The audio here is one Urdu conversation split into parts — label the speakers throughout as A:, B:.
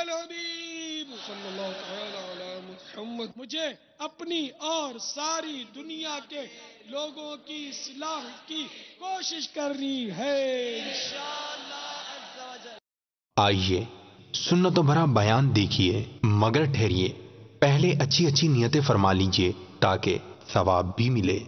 A: الحبیب صلی اللہ تعالی علی محمد. مجھے اپنی اور ساری دنیا کے لوگوں کی اصلاح کی کوشش کرنی ہے انشاءاللہ عز و جل.
B: آئیے سنتوں بھرا بیان دیکھیے، مگر ٹھہریے، پہلے اچھی اچھی نیتیں فرما لیجئے تاکہ ثواب بھی ملے.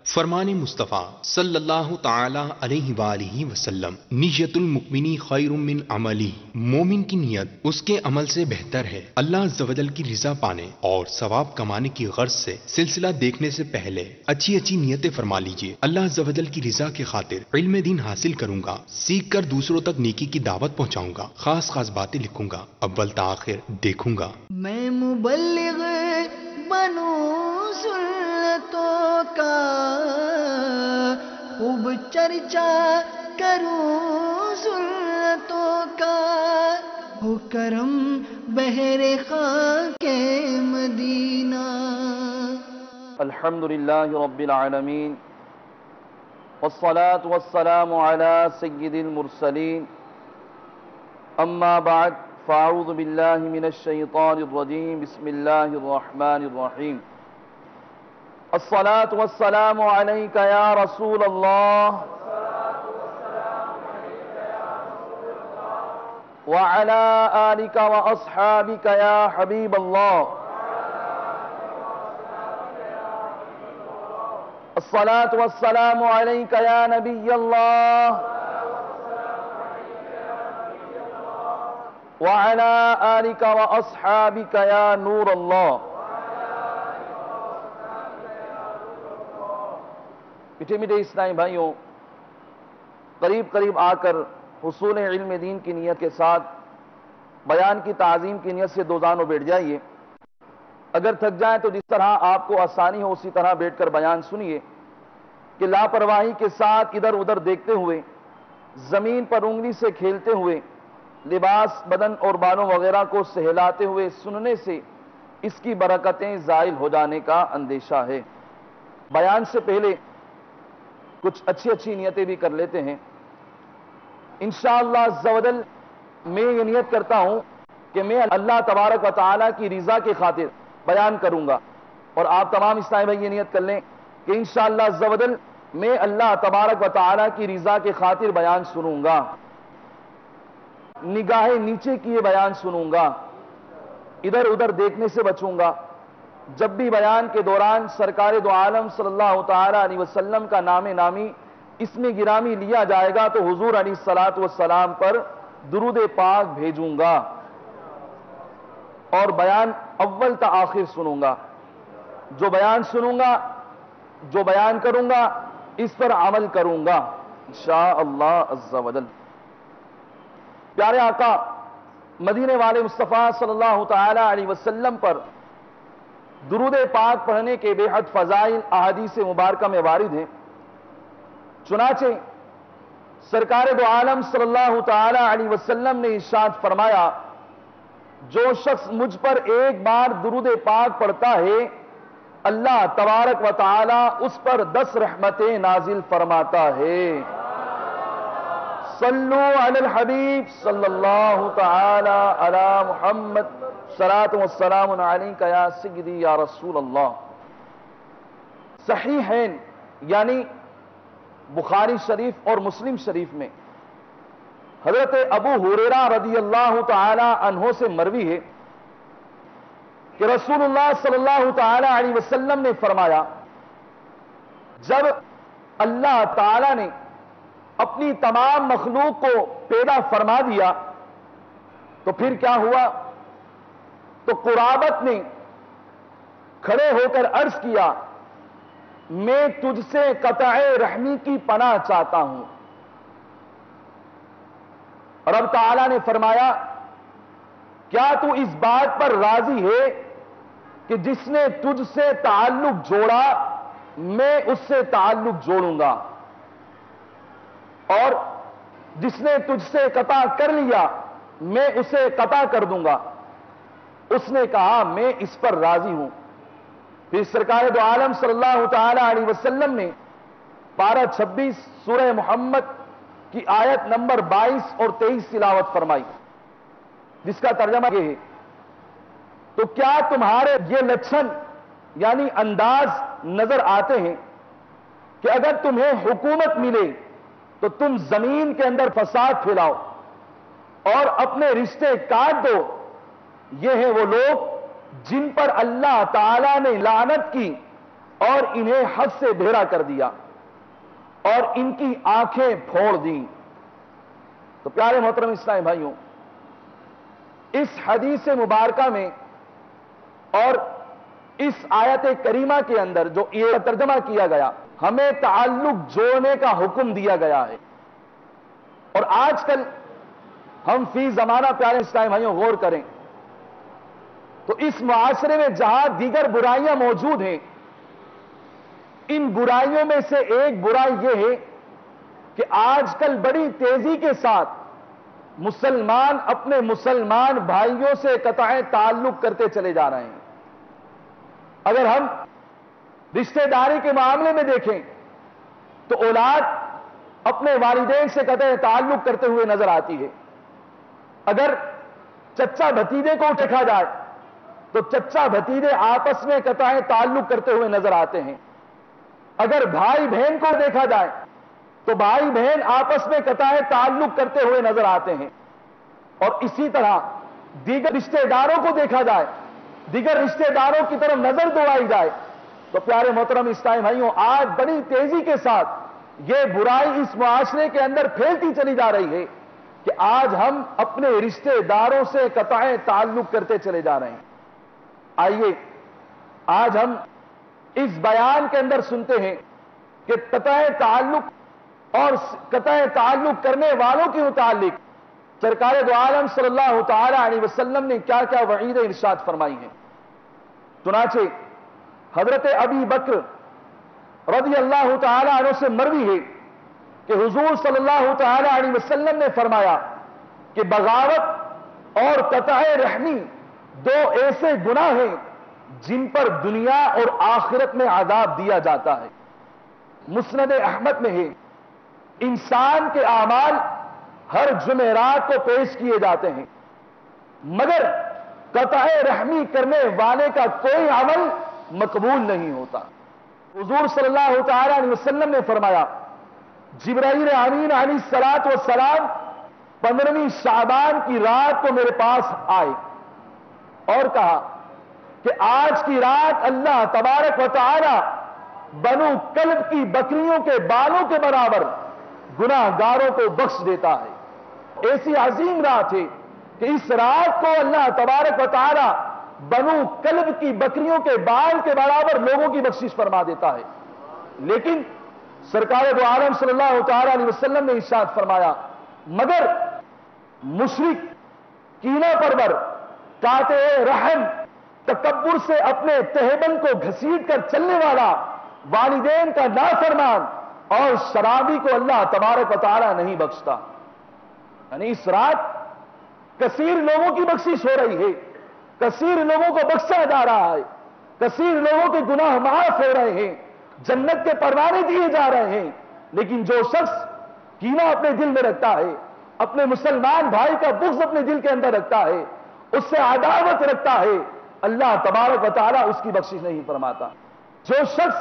B: فرمان مصطفیٰ صلی اللہ تعالی علیہ وآلہ وسلم، نیت المؤمنی خیر من عملی، مومن کی نیت اس کے عمل سے بہتر ہے. اللہ عز و جل کی رضا پانے اور ثواب کمانے کی غرض سے سلسلہ دیکھنے سے پہلے اچھی اچھی نیتیں فرما لیجئے. اللہ عز و جل کی رضا کی خاطر علم دین حاصل کروں گا، سیکھ کر دوسروں تک نیکی کی دعوت پہنچاؤں گا، خاص خاص باتیں لکھوں گا، اول تاخیر دیکھوں گا.
C: میں مبلغ بنوں سنتوں کا، خوب چرچا کروں سنتوں کا، ہو کرم بہر خاک مدینہ.
D: الحمدللہ رب العالمین، والصلاة والسلام على سید المرسلین. اما بعد فاعوذ باللہ من الشیطان الرجیم. بسم اللہ الرحمن الرحیم. الصلاة والسلام علیک یا رسول اللہ وعلى آلک واصحابک یا حبیب اللہ. الصلاة والسلام علیک یا نبی اللہ وعلى آلک واصحابک یا نور اللہ. میٹھے میٹھے اسلامی بھائیوں، قریب قریب آ کر حصول علم دین کی نیت کے ساتھ بیان کی تعظیم کی نیت سے دو زانوں بیٹھ جائیے. اگر تھک جائیں تو جس طرح آپ کو آسانی ہو اسی طرح بیٹھ کر بیان سنیے کہ لاپرواہی کے ساتھ ادھر ادھر دیکھتے ہوئے، زمین پر انگلی سے کھیلتے ہوئے، لباس بدن اور بالوں وغیرہ کو سہلاتے ہوئے سننے سے اس کی برکتیں زائل ہو جانے کا اندیشہ ہے. بیان سے پہلے کچھ اچھی اچھی نیتیں بھی کر لیتے ہیں. انشاءاللہ عز و جل میں یہ نیت کرتا ہوں کہ میں اللہ تبارک و تعالیٰ کی رضا کی خاطر بیان کروں گا، اور آپ تمام اسلامی بھائی یہ نیت کر لیں کہ انشاءاللہ عز و جل میں اللہ تبارک و تعالیٰ کی رضا کی خاطر بیان سنوں گا، نگاہ نیچے کیے بیان سنوں گا، ادھر ادھر دیکھنے سے بچوں گا. جب بھی بیان کے دوران سرکار دو عالم صلی اللہ تعالی علیہ وسلم کا نام نامی اسم گرامی لیا جائے گا تو حضور علیہ الصلوۃ والسلام پر درود پاک بھیجوں گا، اور بیان اول تا آخر سنوں گا. جو بیان سنوں گا، جو بیان کروں گا، اس پر عمل کروں گا انشاءاللہ عز و جل. پیارے آقا مدینے والے مصطفیٰ صلی اللہ تعالی علیہ وسلم پر درود پاک پڑھنے کے بے حد فضائل احادیث مبارکہ میں وارد ہیں. چنانچہ سرکار دو عالم صلی اللہ تعالی علیہ وسلم نے ارشاد فرمایا، جو شخص مجھ پر ایک بار درود پاک پڑھتا ہے اللہ تبارک و تعالی اس پر 10 رحمتیں نازل فرماتا ہے. صلو علی الحبیب صلی اللہ تعالی علی محمد، صلاۃ والسلام علیک یا سیدی یا رسول اللہ. صحیحین یعنی بخاری شریف اور مسلم شریف میں حضرت ابو ہریرہ رضی اللہ تعالی عنہ سے مروی ہے کہ رسول اللہ صلی اللہ تعالی علیہ وسلم نے فرمایا، جب اللہ تعالی نے اپنی تمام مخلوق کو پیدا فرما دیا تو پھر کیا ہوا؟ تو قرابت نے کھڑے ہو کر عرض کیا، میں تجھ سے قطع رحمی کی پناہ چاہتا ہوں. رب تعالیٰ نے فرمایا، کیا تو اس بات پر راضی ہے کہ جس نے تجھ سے تعلق جوڑا میں اس سے تعلق جوڑوں گا، اور جس نے تجھ سے قطع کر لیا میں اسے قطع کر دوں گا. اس نے کہا میں اس پر راضی ہوں. پھر سرکار دو عالم صلی اللہ تعالی علیہ وسلم نے پارہ 26 سورہ محمد کی آیت نمبر 22 اور 23 تلاوت فرمائی. جس کا ترجمہ یہ ہے، تو کیا تمہارے یہ لچھن یعنی انداز نظر آتے ہیں کہ اگر تمہیں حکومت ملے تو تم زمین کے اندر فساد پھیلاؤ اور اپنے رشتے کاٹ دو؟ یہ ہیں وہ لوگ جن پر اللہ تعالی نے لعنت کی اور انہیں حد سے بھیڑا کر دیا اور ان کی آنکھیں پھوڑ دیں۔ تو پیارے محترم اسلامی بھائیوں، اس حدیث مبارکہ میں اور اس آیت کریمہ کے اندر جو یہ ترجمہ کیا گیا، ہمیں تعلق جوڑنے کا حکم دیا گیا ہے۔ اور آج کل ہم فی زمانہ پیارے اسلامی بھائیوں غور کریں تو اس معاشرے میں جہاں دیگر برائیاں موجود ہیں، ان برائیوں میں سے ایک برائی یہ ہے کہ آج کل بڑی تیزی کے ساتھ مسلمان اپنے مسلمان بھائیوں سے قطع تعلق کرتے چلے جا رہے ہیں۔ اگر ہم رشتہ داری کے معاملے میں دیکھیں تو اولاد اپنے والدین سے قطع تعلق کرتے ہوئے نظر آتی ہے۔ اگر چچا بھتیجے کو دیکھا جائے تو چچا بھتیجے آپس میں قطع تعلق کرتے ہوئے نظر آتے ہیں۔ اگر بھائی بہن کو دیکھا جائے تو بھائی بہن آپس میں قطع تعلق کرتے ہوئے نظر آتے ہیں۔ اور اسی طرح دیگر رشتہ داروں کو دیکھا جائے، دیگر رشتہ داروں کی طرف نظر دوڑائی جائے تو پیارے محترم اسلامی بھائیوں، آج بڑی تیزی کے ساتھ یہ برائی اس معاشرے کے اندر پھیلتی چلی جا رہی ہے کہ آج ہم اپنے رشتہ داروں سے قطع تعلق کرتے چلے جا رہے ہیں۔ آئیے آج ہم اس بیان کے اندر سنتے ہیں کہ قطع تعلق اور قطع تعلق کرنے والوں کے متعلق سرکار دو عالم صلی اللہ تعالی علیہ وسلم نے کیا کیا وعید ارشاد فرمائی ہیں۔ چنانچہ حضرت ابی بکر رضی اللہ تعالی عنہ سے مروی ہے کہ حضور صلی اللہ تعالی علیہ وسلم نے فرمایا کہ بغاوت اور قطع رحمی دو ایسے گناہ ہیں جن پر دنیا اور آخرت میں عذاب دیا جاتا ہے۔ مسند احمد میں ہے، انسان کے اعمال ہر جمعرات کو پیش کیے جاتے ہیں مگر قطع رحمی کرنے والے کا کوئی عمل مقبول نہیں ہوتا۔ حضور صلی اللہ تعالی علیہ وسلم نے فرمایا، جبرائیل امین علیہ الصلوۃ والسلام 15ویں شعبان کی رات کو میرے پاس آئے اور کہا کہ آج کی رات اللہ تبارک و تعالی بنو کلب کی بکریوں کے بالوں کے برابر گناہ گاروں کو بخش دیتا ہے۔ ایسی عظیم رات ہے کہ اس رات کو اللہ تبارک و تعالی بنو کلب کی بکریوں کے بال کے برابر لوگوں کی بخشش فرما دیتا ہے۔ لیکن سرکار دو عالم صلی اللہ تعالی علیہ وسلم نے ارشاد فرمایا، مگر مشرک، کینہ پرور، قاطع رحم، تکبر سے اپنے تہبند کو گھسیٹ کر چلنے والا، والدین کا نافرمان اور شرابی کو اللہ تبارک و تعالی نہیں بخشتا۔ یعنی اس رات کثیر لوگوں کی بخشش ہو رہی ہے، کثیر لوگوں کو بخشا جا رہا ہے، کثیر لوگوں کے گناہ معاف ہو رہے ہیں، جنت کے پروانے دیے جا رہے ہیں، لیکن جو شخص کینہ اپنے دل میں رکھتا ہے، اپنے مسلمان بھائی کا بغض اپنے دل کے اندر رکھتا ہے، اس سے عداوت رکھتا ہے، اللہ تبارک و تعالیٰ اس کی بخشش نہیں فرماتا۔ جو شخص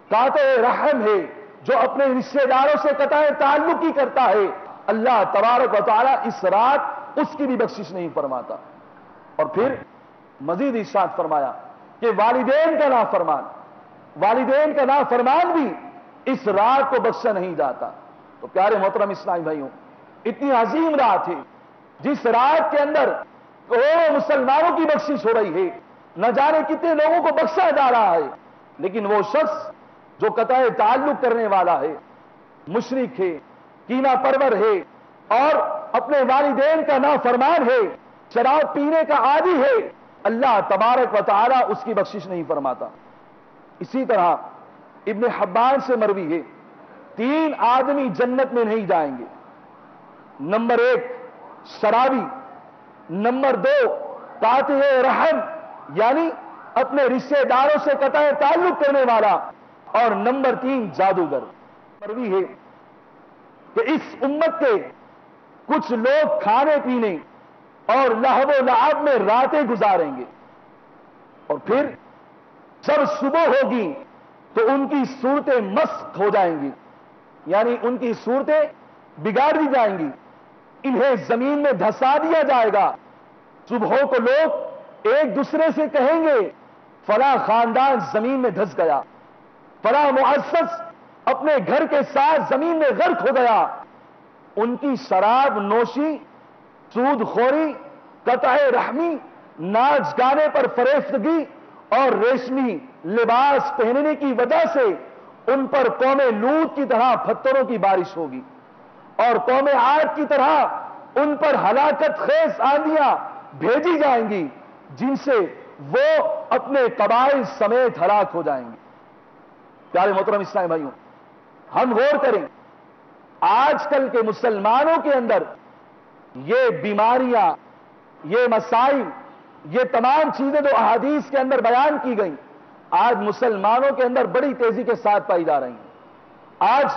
D: قاطع رحم ہے، جو اپنے رشتہ داروں سے قطع تعلق ہی کرتا ہے، اللہ تبارک و تعالیٰ اس رات اس کی بھی بخشش نہیں فرماتا۔ اور پھر مزید ارشاد فرمایا کہ والدین کا نافرمان، والدین کا نافرمان بھی اس رات کو بخشا نہیں جاتا۔ تو پیارے محترم اسلامی بھائیوں، اتنی عظیم رات ہے جس رات کے اندر کروڑوں مسلمانوں کی بخشش ہو رہی ہے، نہ جانے کتنے لوگوں کو بخشا جا رہا ہے، لیکن وہ شخص جو قطع تعلق کرنے والا ہے، مشرک ہے، کینہ پرور ہے اور اپنے والدین کا نافرمان ہے، شراب پینے کا عادی ہے، اللہ تبارک و تعالیٰ اس کی بخشش نہیں فرماتا۔ اسی طرح ابن حبان سے مروی ہے، 3 آدمی جنت میں نہیں جائیں گے۔ نمبر 1 شرابی، نمبر 2 قاطع رحم یعنی اپنے رشتہ داروں سے قطع تعلق کرنے والا، اور نمبر 3 جادوگر۔ مروی ہے کہ اس امت کے کچھ لوگ کھانے پینے اور لہو و لعب میں راتیں گزاریں گے، اور پھر جب صبح ہوگی تو ان کی صورتیں مسخ ہو جائیں گی، یعنی ان کی صورتیں بگاڑ دی جائیں گی، انہیں زمین میں دھسا دیا جائے گا۔ صبحوں کو لوگ ایک دوسرے سے کہیں گے فلاں خاندان زمین میں دھس گیا، فلاں مؤسس اپنے گھر کے ساتھ زمین میں غرق ہو گیا۔ ان کی شراب نوشی، سود خوری، قطع رحمی، ناچ گانے پر فریفتگی اور ریشمی لباس پہننے کی وجہ سے ان پر قوم لوط کی طرح پتھروں کی بارش ہوگی، اور قوم عاد کی طرح ان پر ہلاکت خیز آندیاں بھیجی جائیں گی، جن سے وہ اپنے قبائل سمیت ہلاک ہو جائیں گے۔ پیارے محترم اسلامی بھائیوں، ہم غور کریں، آج کل کے مسلمانوں کے اندر یہ بیماریاں، یہ مسائل، یہ تمام چیزیں جو احادیث کے اندر بیان کی گئیں، آج مسلمانوں کے اندر بڑی تیزی کے ساتھ پائی جا رہی ہیں۔ آج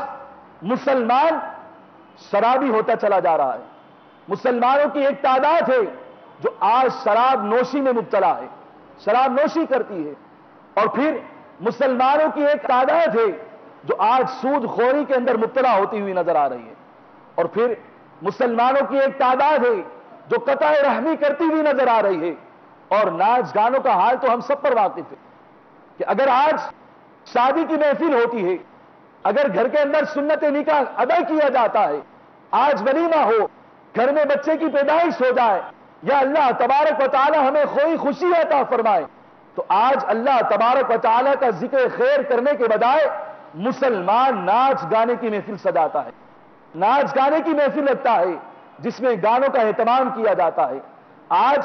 D: مسلمان شرابی ہوتا چلا جا رہا ہے۔ مسلمانوں کی ایک تعداد ہے جو آج شراب نوشی میں مبتلا ہے، شراب نوشی کرتی ہے، اور پھر مسلمانوں کی ایک تعداد ہے جو آج سود خوری کے اندر مبتلا ہوتی ہوئی نظر آ رہی ہے، اور پھر مسلمانوں کی ایک تعداد ہے جو قطع رحمی کرتی ہوئی نظر آ رہی ہے، اور ناچ گانوں کا حال تو ہم سب پر واقف ہے کہ اگر آج شادی کی محفل ہوتی ہے، اگر گھر کے اندر سنت نکاح ادا کیا جاتا ہے، آج ولیمہ ہو، گھر میں بچے کی پیدائش ہو جائے، یا اللہ تبارک و تعالی ہمیں کوئی خوشی عطا فرمائے، تو آج اللہ تبارک و تعالی کا ذکر خیر کرنے کے بجائے مسلمان ناچ گانے کی محفل سجاتا ہے، ناچ گانے کی محفل رکھتا ہے جس میں گانوں کا اہتمام کیا جاتا ہے۔ آج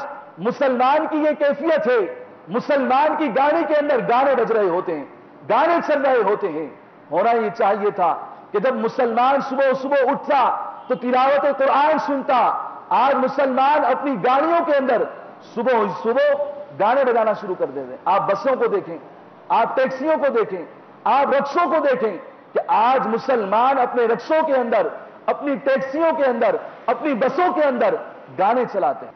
D: مسلمان کی یہ کیفیت ہے، مسلمان کی گانے کے اندر گانے بج رہے ہوتے ہیں، گانے چل رہے ہوتے ہیں۔ ہونا یہ چاہیے تھا کہ جب مسلمان صبح صبح اٹھتا تو تلاوت قرآن سنتا، آج مسلمان اپنی گاڑیوں کے اندر صبح صبح گانے بجانا شروع کر دیتے ہیں۔ آپ بسوں کو دیکھیں، آپ ٹیکسیوں کو دیکھیں، آپ رکشوں کو دیکھیں کہ آج مسلمان اپنے رکشوں کے اندر، اپنی ٹیکسیوں کے اندر، اپنی بسوں کے اندر گانے چلاتے ہیں،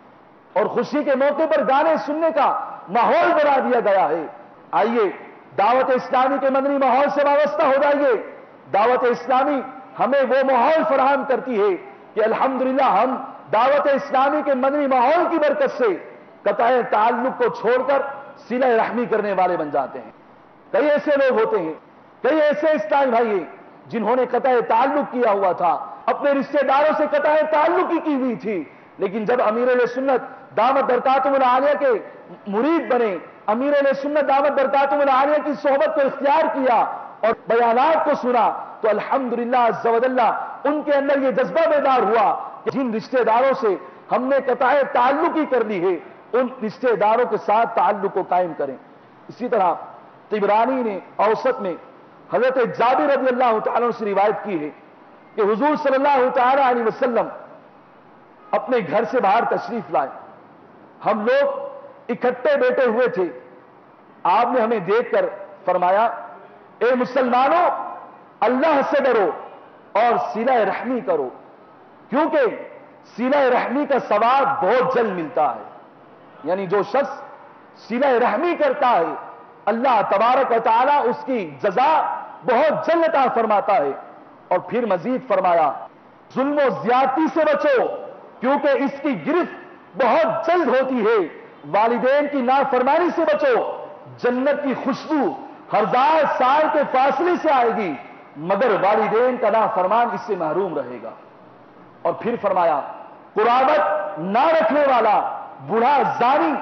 D: اور خوشی کے موقع پر گانے سننے کا ماحول بنا دیا گیا ہے۔ آئیے دعوت اسلامی کے مدنی ماحول سے وابستہ ہو جائیے۔ دعوت اسلامی ہمیں وہ ماحول فراہم کرتی ہے کہ الحمدللہ ہم دعوت اسلامی کے مدنی ماحول کی برکت سے قطع تعلق کو چھوڑ کر صلہ رحمی کرنے والے بن جاتے ہیں۔ کئی ایسے لوگ ہوتے ہیں، کئی ایسے اسلامی بھائی ہیں جنہوں نے قطع تعلق کیا ہوا تھا، اپنے رشتہ داروں سے قطع تعلق کی ہوئی تھی، لیکن جب امیر علیہ سنت دامت برکاتہم العالیہ کے مرید بنے، امیر علیہ سنت دامت برکاتہم العالیہ کی صحبت کو اختیار کیا اور بیانات کو سنا، تو الحمدللہ عز و جل ان کے اندر یہ جذبہ بیدار ہوا کہ جن رشتہ داروں سے ہم نے قطع تعلق ہی کر لی ہے، ان رشتہ داروں کے ساتھ تعلق کو قائم کریں۔ اسی طرح طبرانی نے اوسط میں حضرت جابر رضی اللہ تعالیٰ سے روایت کی ہے کہ حضور صلی اللہ تعالیٰ علیہ وسلم اپنے گھر سے باہر تشریف لائے، ہم لوگ اکٹھے بیٹھے ہوئے تھے، آپ نے ہمیں دیکھ کر فرمایا اے مسلمانوں، اللہ سے ڈرو اور صلہ رحمی کرو، کیونکہ صلہ رحمی کا ثواب بہت جلد ملتا ہے۔ یعنی جو شخص صلہ رحمی کرتا ہے اللہ تبارک و تعالیٰ اس کی جزا بہت جلد عطا فرماتا ہے۔ اور پھر مزید فرمایا ظلم و زیادتی سے بچو کیونکہ اس کی گرفت بہت جلد ہوتی ہے، والدین کی نافرمانی سے بچو، جنت کی خوشبو 1000 سال کے فاصلے سے آئے گی مگر والدین کا نافرمان اس سے محروم رہے گا۔ اور پھر فرمایا قرابت نہ رکھنے والا، بوڑھا زانی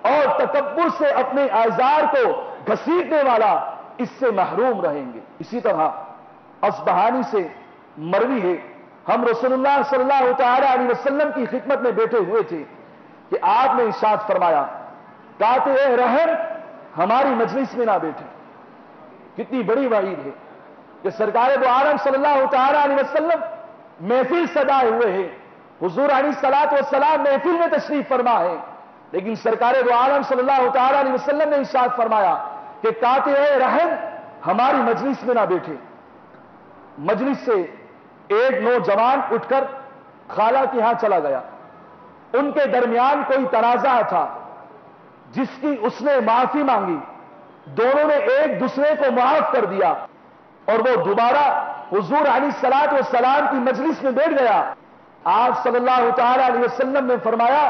D: اور تکبر سے اپنے اعزار کو گھسیٹنے والا اس سے محروم رہیں گے۔ اسی طرح اصبہانی سے مروی ہے، ہم رسول اللہ صلی اللہ تعالی علیہ وسلم کی خدمت میں بیٹھے ہوئے تھے کہ آپ نے ارشاد فرمایا قاطع رحم ہماری مجلس میں نہ بیٹھے۔ کتنی بڑی وعید ہے کہ سرکار دو عالم صلی اللہ تعالی علیہ وسلم محفل سجائے ہوئے ہیں، حضور علیہ الصلوۃ والسلام محفل میں تشریف فرما ہے، لیکن سرکار دو عالم صلی اللہ تعالی علیہ وسلم نے ارشاد فرمایا کہ قاطع رحم ہماری مجلس میں نہ بیٹھے۔ مجلس سے ایک نوجوان اٹھ کر خالہ کے ہاں چلا گیا، ان کے درمیان کوئی تنازع تھا جس کی اس نے معافی مانگی، دونوں نے ایک دوسرے کو معاف کر دیا اور وہ دوبارہ حضور علیہ الصلوۃ والسلام کی مجلس میں بیٹھ گیا۔ آپ صلی اللہ تعالی علیہ وسلم نے فرمایا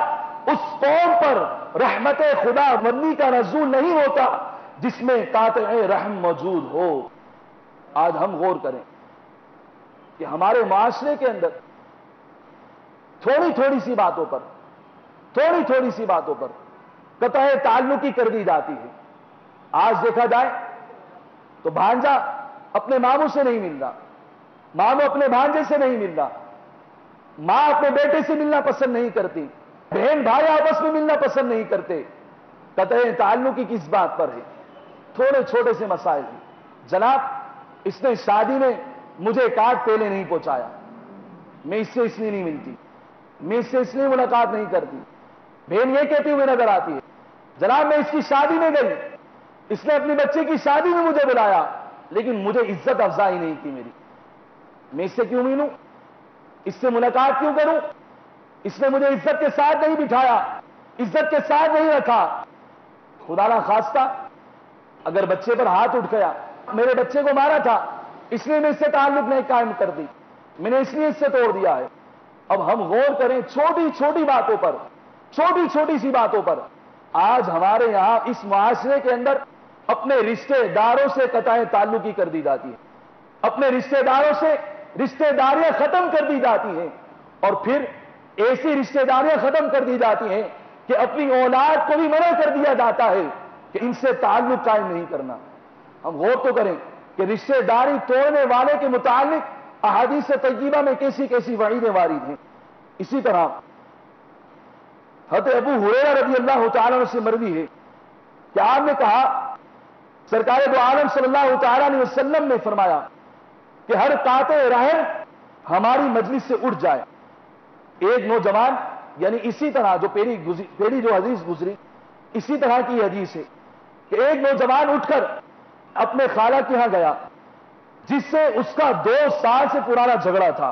D: اس قوم پر رحمت خدا بندی کا نزول نہیں ہوتا جس میں قاطع رحم موجود ہو۔ آج ہم غور کریں کہ ہمارے معاشرے کے اندر تھوڑی تھوڑی سی باتوں پر قطع تعلقی کر دی جاتی ہے۔ آج دیکھا جائے تو بھانجا اپنے ماموں سے نہیں مل رہا، ماموں اپنے بھانجے سے نہیں مل رہا، ماں اپنے بیٹے سے ملنا پسند نہیں کرتی، بہن بھائی آپس میں ملنا پسند نہیں کرتے۔ قطع تعلقی کس بات پر ہے؟ تھوڑے چھوٹے سے مسائل ہیں۔ جناب اس نے شادی میں مجھے کارڈ پہلے نہیں پہنچایا، میں اس سے اس لیے نہیں ملتی، میں اس سے اس لیے ملاقات نہیں کرتی، بہن یہ کہتی ہوئے نظر آتی ہے جناب میں اس کی شادی میں گئی، اس نے اپنی بچے کی شادی میں مجھے بلایا لیکن مجھے عزت افزائی نہیں کی میری، میں اس سے کیوں ملوں، اس سے ملاقات کیوں کروں، اس نے مجھے عزت کے ساتھ نہیں بٹھایا، عزت کے ساتھ نہیں رکھا۔ خدا نہ خواستہ اگر بچے پر ہاتھ اٹھ گیا، میرے بچے کو مارا تھا اس لیے میں اس سے تعلق نہیں قائم کر دی، میں نے اس لیے اس سے توڑ دیا ہے۔ اب ہم غور کریں چھوٹی چھوٹی باتوں پر، چھوٹی چھوٹی سی باتوں پر آج ہمارے یہاں اس معاشرے کے اندر اپنے رشتہ داروں سے قطع تعلقی کر دی جاتی ہے، اپنے رشتہ داروں سے رشتہ داریاں ختم کر دی جاتی ہیں، اور پھر ایسی رشتہ داریاں ختم کر دی جاتی ہیں کہ اپنی اولاد کو بھی منع کر دیا جاتا ہے کہ ان سے تعلق قائم نہیں کرنا۔ ہم غور تو کریں کہ رشتہ داری توڑنے والے کے متعلق احادیث طیبہ میں کیسی کیسی وعیدیں وارد ہیں۔ اسی طرح حضرت ابو ہریرہ رضی اللہ تعالیٰ عنہ سے مروی ہے کہ آپ نے کہا سرکار دو عالم صلی اللہ تعالیٰ علیہ وسلم نے فرمایا کہ ہر قاطع رحم ہماری مجلس سے اٹھ جائے۔ ایک نوجوان یعنی اسی طرح جو پہلی جو حدیث گزری اسی طرح کی حدیث ہے کہ ایک نوجوان اٹھ کر اپنے خالہ کے ہاں گیا جس سے اس کا 2 سال سے پرانا جھگڑا تھا۔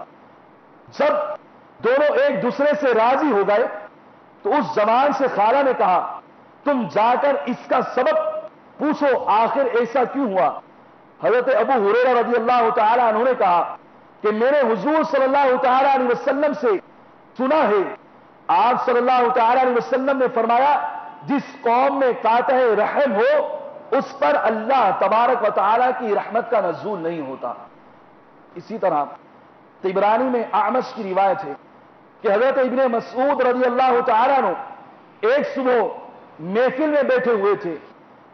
D: جب دونوں ایک دوسرے سے راضی ہو گئے تو اس زمان سے خالہ نے کہا تم جا کر اس کا سبب پوچھو آخر ایسا کیوں ہوا۔ حضرت ابو ہریرہ رضی اللہ تعالی عنہ نے کہا کہ میں نے حضور صلی اللہ تعالی علیہ وسلم سے سنا ہے، آپ صلی اللہ تعالی علیہ وسلم نے فرمایا جس قوم میں قاطع رحم ہو اس پر اللہ تبارک و تعالی کی رحمت کا نزول نہیں ہوتا۔ اسی طرح طبرانی میں اعمش کی روایت ہے کہ حضرت ابن مسعود رضی اللہ تعالی عنہ ایک صبح محفل میں بیٹھے ہوئے تھے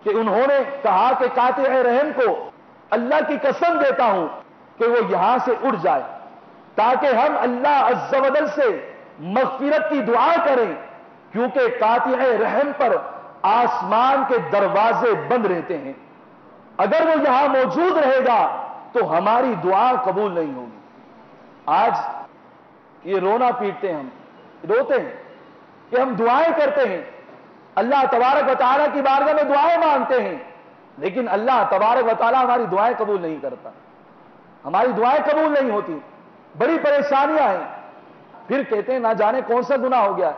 D: کہ انہوں نے کہا کہ قاطع رحم کو اللہ کی قسم دیتا ہوں کہ وہ یہاں سے اٹھ جائے تاکہ ہم اللہ عز و جل سے مغفرت کی دعا کریں، کیونکہ قاطع رحم پر آسمان کے دروازے بند رہتے ہیں، اگر وہ یہاں موجود رہے گا تو ہماری دعا قبول نہیں ہوگی۔ آج یہ رونا پیٹتے ہیں، ہم روتے ہیں کہ ہم دعائیں کرتے ہیں، اللہ تبارک و تعالیٰ کی بارگاہ میں دعائیں مانگتے ہیں، لیکن اللہ تبارک و تعالیٰ ہماری دعائیں قبول نہیں کرتا، ہماری دعائیں قبول نہیں ہوتی، بڑی پریشانیاں ہیں۔ پھر کہتے ہیں نہ جانے کون سا گناہ ہو گیا،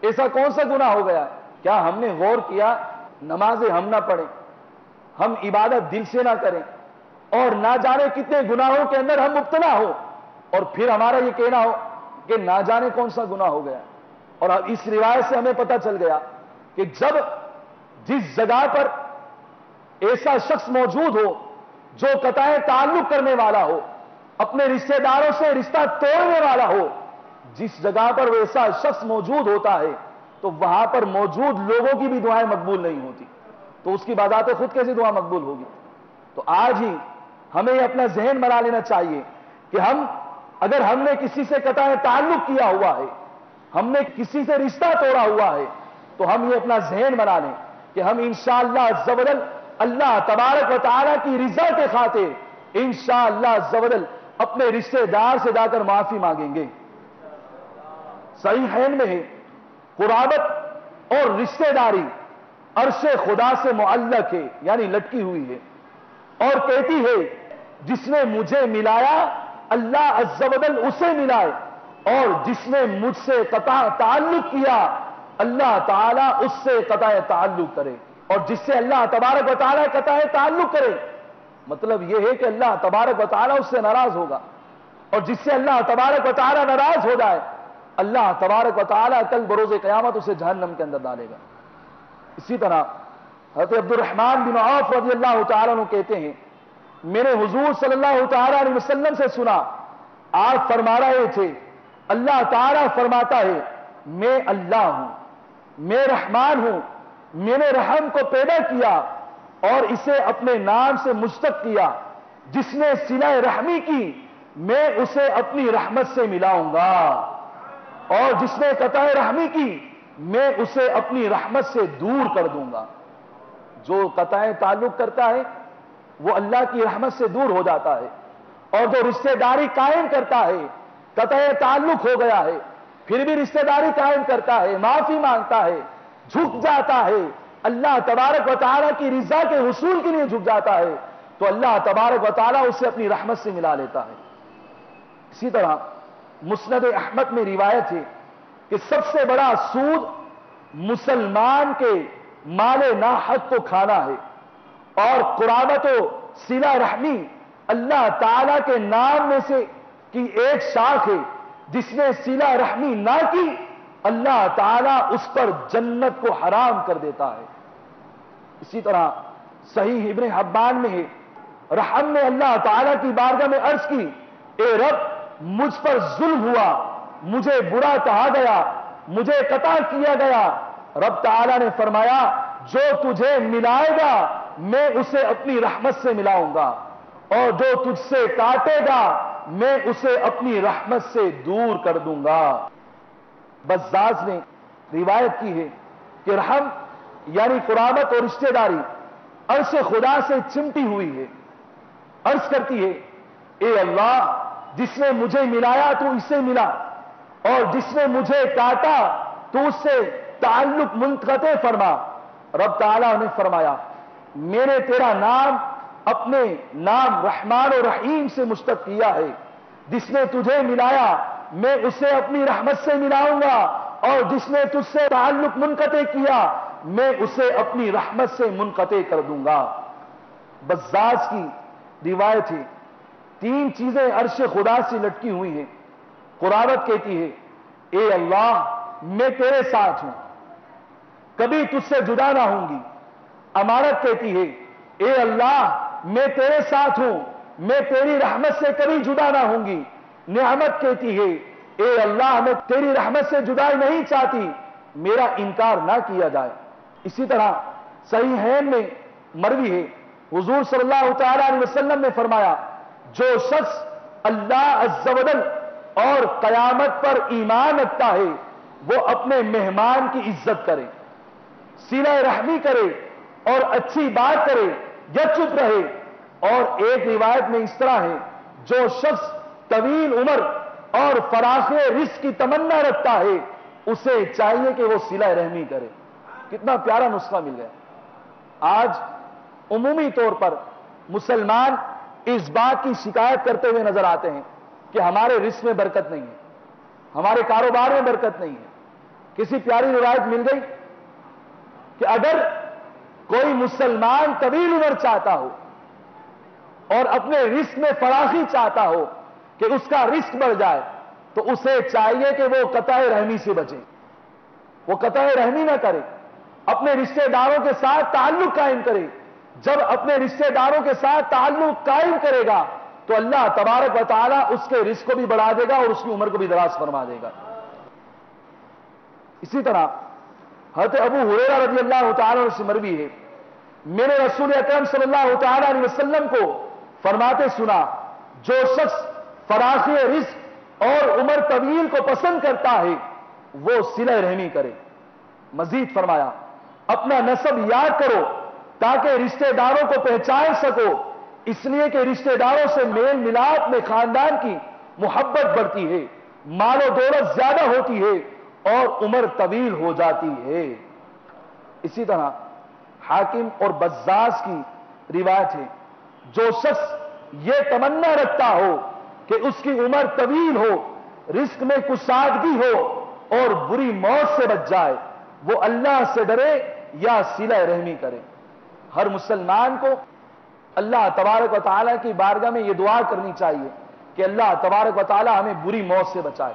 D: ایسا کون سا گناہ ہو گیا، کیا ہم نے غور کیا نمازیں ہم نہ پڑھیں، ہم عبادت دل سے نہ کریں، اور نہ جانے کتنے گناہوں کے اندر ہم مبتلا ہو، اور پھر ہمارا یہ کہنا ہو کہ نہ جانے کون سا گناہ ہو گیا۔ اور اب اس روایت سے ہمیں پتہ چل گیا کہ جب جس جگہ پر ایسا شخص موجود ہو جو قطع تعلق کرنے والا ہو، اپنے رشتہ داروں سے رشتہ توڑنے والا ہو، جس جگہ پر ویسا شخص موجود ہوتا ہے تو وہاں پر موجود لوگوں کی بھی دعائیں مقبول نہیں ہوتی، تو اس کی بذات خود کیسی دعا مقبول ہوگی۔ تو آج ہی ہمیں اپنا ذہن بنا لینا چاہیے کہ اگر ہم نے کسی سے قطع تعلق کیا ہوا ہے، ہم نے کسی سے رشتہ توڑا ہوا ہے، تو ہم یہ اپنا ذہن بنا لیں کہ ہم انشاءاللہ عز و جل اللہ تبارک و تعالیٰ کی رضا کے خاطر انشاءاللہ عز و جل اپنے رشتہ دار سے جا کر معافی مانگیں گے۔ صحیحین میں ہے قرابت اور رشتہ داری عرش خدا سے معلق ہے، یعنی لٹکی ہوئی ہے، اور کہتی ہے جس نے مجھے ملایا اللہ عز و جل اسے ملائے، اور جس نے مجھ سے قطع تعلق کیا اللہ تعالیٰ اس سے قطع تعلق کرے، اور جس سے اللہ تبارک و تعالیٰ قطع تعلق کرے مطلب یہ ہے کہ اللہ تبارک و تعالیٰ اس سے ناراض ہوگا، اور جس سے اللہ تبارک و تعالیٰ ناراض ہو جائے اللہ تبارک و تعالیٰ کل بروز قیامت اسے جہنم کے اندر ڈالے گا۔ اسی طرح حضرت عبد الرحمن بن عوف رضی اللہ تعالیٰ عنہ کہتے ہیں میں نے حضور صلی اللہ تعالیٰ علیہ وسلم سے سنا، آپ فرما رہے تھے اللہ تعالیٰ فرماتا ہے میں اللہ ہوں، میں رحمان ہوں، میں نے رحم کو پیدا کیا اور اسے اپنے نام سے مشتق کیا، جس نے صلہ رحمی کی میں اسے اپنی رحمت سے ملاؤں گا، اور جس نے قطع رحمی کی میں اسے اپنی رحمت سے دور کر دوں گا۔ جو قطع تعلق کرتا ہے وہ اللہ کی رحمت سے دور ہو جاتا ہے، اور جو رشتہ داری قائم کرتا ہے قطع تعلق ہو گیا ہے پھر بھی رشتہ داری قائم کرتا ہے، معافی مانگتا ہے، جھک جاتا ہے، اللہ تبارک و تعالیٰ کی رضا کے حصول کے لیے جھک جاتا ہے تو اللہ تبارک و تعالیٰ اسے اپنی رحمت سے ملا لیتا ہے۔ اسی طرح مسند احمد میں روایت ہے کہ سب سے بڑا سود مسلمان کے مال ناحق کو کھانا ہے، اور قرابت و صلہ رحمی اللہ تعالیٰ کے نام میں سے کی ایک شاخ ہے، جس نے صلہ رحمی نہ کی اللہ تعالیٰ اس پر جنت کو حرام کر دیتا ہے۔ اسی طرح صحیح ابن حبان میں ہے رحم نے اللہ تعالیٰ کی بارگاہ میں عرض کی اے رب مجھ پر ظلم ہوا، مجھے برا کہا گیا، مجھے قطع کیا گیا، رب تعالیٰ نے فرمایا جو تجھے ملائے گا میں اسے اپنی رحمت سے ملاؤں گا، اور جو تجھ سے کاٹے گا میں اسے اپنی رحمت سے دور کر دوں گا۔ بزاز نے روایت کی ہے کہ رحم یعنی قرابت اور رشتہ داری عرش خدا سے چمٹی ہوئی ہے، عرض کرتی ہے اے اللہ جس نے مجھے ملایا تو اسے ملا، اور جس نے مجھے کاٹا تو اس سے تعلق منقطع فرما۔ رب تعالیٰ نے فرمایا میں نے تیرا نام اپنے نام رحمان و رحیم سے مشتق کیا ہے، جس نے تجھے ملایا میں اسے اپنی رحمت سے ملاؤں گا، اور جس نے تجھ سے تعلق منقطع کیا میں اسے اپنی رحمت سے منقطع کر دوں گا۔ بزاز کی روایت ہے تین چیزیں عرش خدا سے لٹکی ہوئی ہیں۔ قرابت کہتی ہے اے اللہ میں تیرے ساتھ ہوں، کبھی تجھ سے جدا نہ ہوں گی۔ امانت کہتی ہے اے اللہ میں تیرے ساتھ ہوں، میں تیری رحمت سے کبھی جدا نہ ہوں گی۔ نعمت کہتی ہے اے اللہ میں تیری رحمت سے جدائی نہیں چاہتی، میرا انکار نہ کیا جائے۔ اسی طرح صحیحین میں مروی ہے حضور صلی اللہ تعالی علیہ وسلم نے فرمایا جو شخص اللہ عز و جل اور قیامت پر ایمان رکھتا ہے وہ اپنے مہمان کی عزت کرے، صلہ رحمی کرے اور اچھی بات کرے یا چپ رہے۔ اور ایک روایت میں اس طرح ہے جو شخص طویل عمر اور فراخ رزق کی تمنا رکھتا ہے اسے چاہیے کہ وہ صلہ رحمی کرے۔ کتنا پیارا نسخہ مل گیا۔ آج عمومی طور پر مسلمان اس بات کی شکایت کرتے ہوئے نظر آتے ہیں کہ ہمارے رزق میں برکت نہیں ہے، ہمارے کاروبار میں برکت نہیں ہے۔ کسی پیاری روایت مل گئی کہ اگر کوئی مسلمان طویل عمر چاہتا ہو اور اپنے رزق میں فراخی چاہتا ہو کہ اس کا رزق بڑھ جائے تو اسے چاہیے کہ وہ قطع رحمی سے بچے، وہ قطع رحمی نہ کرے، اپنے رشتہ داروں کے ساتھ تعلق قائم کرے۔ جب اپنے رشتہ داروں کے ساتھ تعلق قائم کرے گا تو اللہ تبارک و تعالیٰ اس کے رزق کو بھی بڑھا دے گا اور اس کی عمر کو بھی دراز فرما دے گا۔ اسی طرح حضرت ابو ہریرہ رضی اللہ تعالیٰ عنہ سے مروی ہے میں نے رسول اکرم صلی اللہ تعالیٰ علیہ وسلم کو فرماتے سنا جو شخص فراخی رزق اور عمر طویل کو پسند کرتا ہے وہ صلہ رحمی کرے۔ مزید فرمایا اپنا نسب یاد کرو تاکہ رشتہ داروں کو پہچان سکو، اس لیے کہ رشتہ داروں سے میل ملاپ میں خاندان کی محبت بڑھتی ہے، مال و دولت زیادہ ہوتی ہے اور عمر طویل ہو جاتی ہے۔ اسی طرح حاکم اور بزاز کی روایت ہے جو شخص یہ تمنا رکھتا ہو کہ اس کی عمر طویل ہو رزق میں کشادگی ہو اور بری موت سے بچ جائے، وہ اللہ سے ڈرے یا صلہ رحمی کرے۔ ہر مسلمان کو اللہ تبارک و تعالیٰ کی بارگاہ میں یہ دعا کرنی چاہیے کہ اللہ تبارک و تعالیٰ ہمیں بری موت سے بچائے،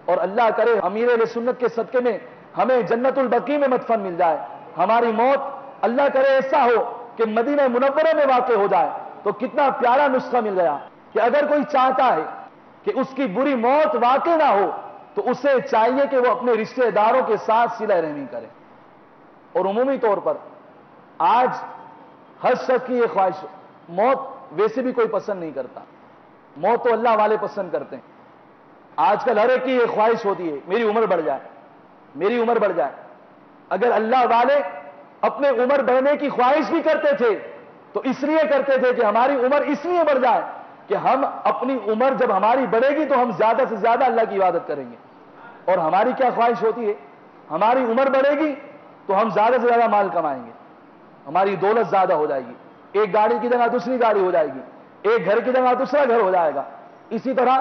D: اور اللہ کرے امیر اہل سنت کے صدقے میں ہمیں جنت البقیع میں مدفن مل جائے۔ ہماری موت اللہ کرے ایسا ہو کہ مدینہ منورہ میں واقع ہو جائے، تو کتنا پیارا نسخہ مل گیا کہ اگر کوئی چاہتا ہے کہ اس کی بری موت واقع نہ ہو تو اسے چاہیے کہ وہ اپنے رشتہ داروں کے ساتھ صلہ رحمی کرے۔ اور عمومی طور پر آج ہر شخص کی یہ خواہش، موت ویسے بھی کوئی پسند نہیں کرتا، موت تو اللہ والے پسند کرتے ہیں۔ آج کل ہر ایک کی یہ خواہش ہوتی ہے میری عمر بڑھ جائے، میری عمر بڑھ جائے۔ اگر اللہ والے اپنے عمر بڑھنے کی خواہش بھی کرتے تھے تو اس لیے کرتے تھے کہ ہماری عمر اس لیے بڑھ جائے کہ ہم اپنی عمر جب ہماری بڑھے گی تو ہم زیادہ سے زیادہ اللہ کی عبادت کریں گے۔ اور ہماری کیا خواہش ہوتی ہے؟ ہماری عمر بڑھے گی تو ہم زیادہ سے زیادہ مال کمائیں گے، ہماری دولت زیادہ ہو جائے گی، ایک گاڑی کی جگہ دوسری گاڑی ہو جائے گی، ایک گھر کی جگہ دوسرا گھر ہو جائے گا۔ اسی طرح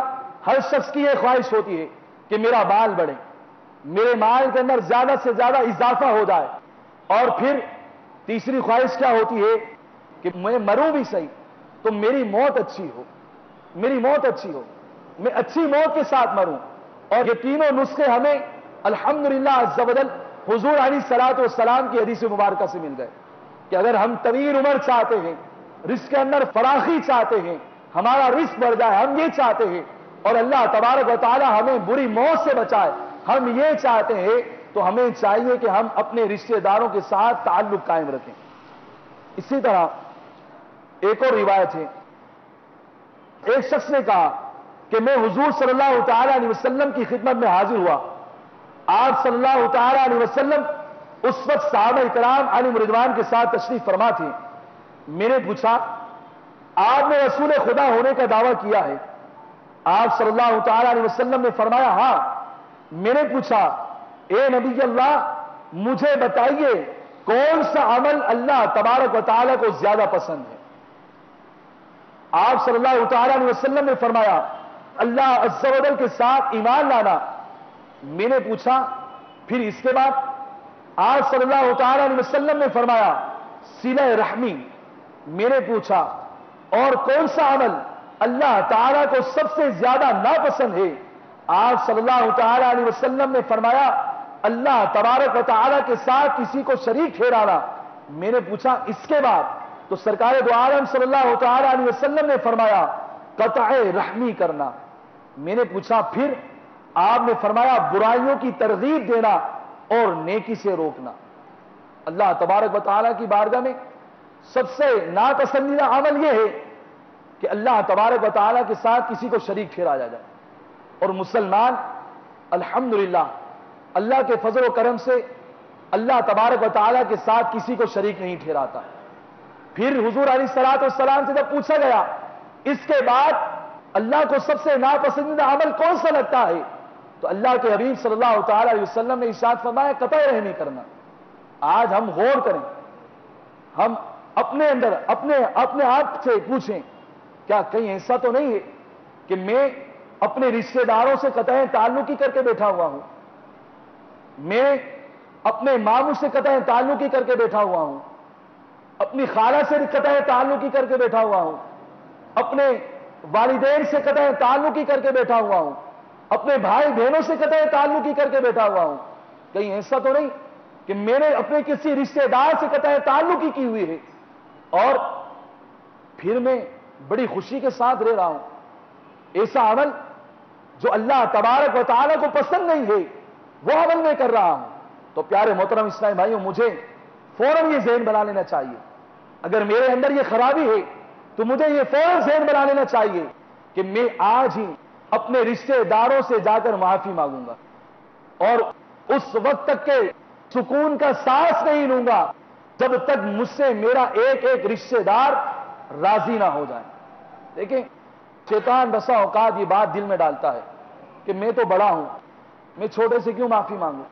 D: ہر شخص کی یہ خواہش ہوتی ہے کہ میرا مال بڑھے، میرے مال کے اندر زیادہ سے زیادہ اضافہ ہو جائے۔ اور پھر تیسری خواہش کیا ہوتی ہے کہ میں مروں بھی صحیح تو میری موت اچھی ہو، میری موت اچھی ہو، میں اچھی موت کے ساتھ مروں۔ اور یہ تینوں نسخے ہمیں الحمدللہ عز و جل حضور علیہ الصلوۃ والسلام کی حدیث مبارکہ سے مل گئے کہ اگر ہم طویل عمر چاہتے ہیں، رزق کے اندر فراخی چاہتے ہیں، ہمارا رزق بڑھ جائے، ہم یہ چاہتے ہیں، اور اللہ تبارک و تعالی ہمیں بری موت سے بچائے، ہم یہ چاہتے ہیں، تو ہمیں چاہیے کہ ہم اپنے رشتہ داروں کے ساتھ تعلق قائم رکھیں۔ اسی طرح ایک اور روایت ہے، ایک شخص نے کہا کہ میں حضور صلی اللہ تعالی علیہ وسلم کی خدمت میں حاضر ہوا۔ آپ صلی اللہ تعالی علیہ وسلم اس وقت صحابہ کرام علیہم رضوان کے ساتھ تشریف فرما تھے۔ میں نے پوچھا آپ نے رسول خدا ہونے کا دعویٰ کیا ہے؟ آپ صلی اللہ تعالی علیہ وسلم نے فرمایا ہاں۔ میں نے پوچھا اے نبی اللہ مجھے بتائیے کون سا عمل اللہ تبارک و تعالیٰ کو زیادہ پسند ہے؟ آپ صلی اللہ تعالی علیہ وسلم نے فرمایا اللہ عز و جل کے ساتھ ایمان لانا۔ میں نے پوچھا پھر اس کے بعد؟ آپ صلی اللہ تعالی علیہ وسلم نے فرمایا صلہ رحمی۔ میں نے پوچھا اور کون سا عمل اللہ تعالیٰ کو سب سے زیادہ ناپسند ہے؟ آپ صلی اللہ تعالی علیہ وسلم نے فرمایا اللہ تبارک و تعالیٰ کے ساتھ کسی کو شریک ٹھہرانا۔ میں نے پوچھا اس کے بعد؟ تو سرکار دو عالم صلی اللہ تعالی علیہ وسلم نے فرمایا قطع رحمی کرنا۔ میں نے پوچھا پھر؟ آپ نے فرمایا برائیوں کی ترغیب دینا اور نیکی سے روکنا۔ اللہ تبارک و تعالیٰ کی بارگاہ میں سب سے ناپسندیدہ عمل یہ ہے کہ اللہ تبارک و تعالیٰ کے ساتھ کسی کو شریک ٹھہرایا جائے، اور مسلمان الحمدللہ اللہ کے فضل و کرم سے اللہ تبارک و تعالیٰ کے ساتھ کسی کو شریک نہیں ٹھہراتا۔ پھر حضور علیہ الصلوۃ والسلام سے جب پوچھا گیا اس کے بعد اللہ کو سب سے ناپسندیدہ عمل کون سا لگتا ہے، تو اللہ کے حبیب صلی اللہ تعالی علیہ وسلم نے ارشاد فرمایا قطع رحمی کرنا۔ آج ہم غور کریں، ہم اپنے اندر اپنے آپ سے پوچھیں کیا کہیں ایسا تو نہیں ہے کہ میں اپنے رشتہ داروں سے قطع تعلق ہی کر کے بیٹھا ہوا ہوں، میں اپنے ماموں سے قطع تعلق ہی کر کے بیٹھا ہوا ہوں، اپنی خالہ سے قطع تعلق ہی کر کے بیٹھا ہوا ہوں، اپنے والدین سے قطع تعلق ہی کر کے بیٹھا ہوا ہوں، اپنے بھائی بہنوں سے قطع تعلق ہی کر کے بیٹھا ہوا ہوں؟ کہیں ایسا تو نہیں کہ میں نے اپنے کسی رشتہ دار سے قطع تعلق ہی کی ہوئی ہے اور پھر میں بڑی خوشی کے ساتھ رہ رہا ہوں؟ ایسا عمل جو اللہ تبارک و تعالیٰ کو پسند نہیں ہے وہ عمل میں کر رہا ہوں۔ تو پیارے محترم اسلامی بھائیوں، مجھے فوراً یہ ذہن بنا لینا چاہیے، اگر میرے اندر یہ خرابی ہے تو مجھے یہ فوراً ذہن بنا لینا چاہیے کہ میں آج ہی اپنے رشتہ داروں سے جا کر معافی مانگوں گا، اور اس وقت تک کے سکون کا سانس نہیں لوں گا جب تک مجھ سے میرا ایک ایک رشتہ دار راضی نہ ہو جائے۔ دیکھیں شیطان بسا اوقات یہ بات دل میں ڈالتا ہے کہ میں تو بڑا ہوں، میں چھوٹے سے کیوں معافی مانگوں؟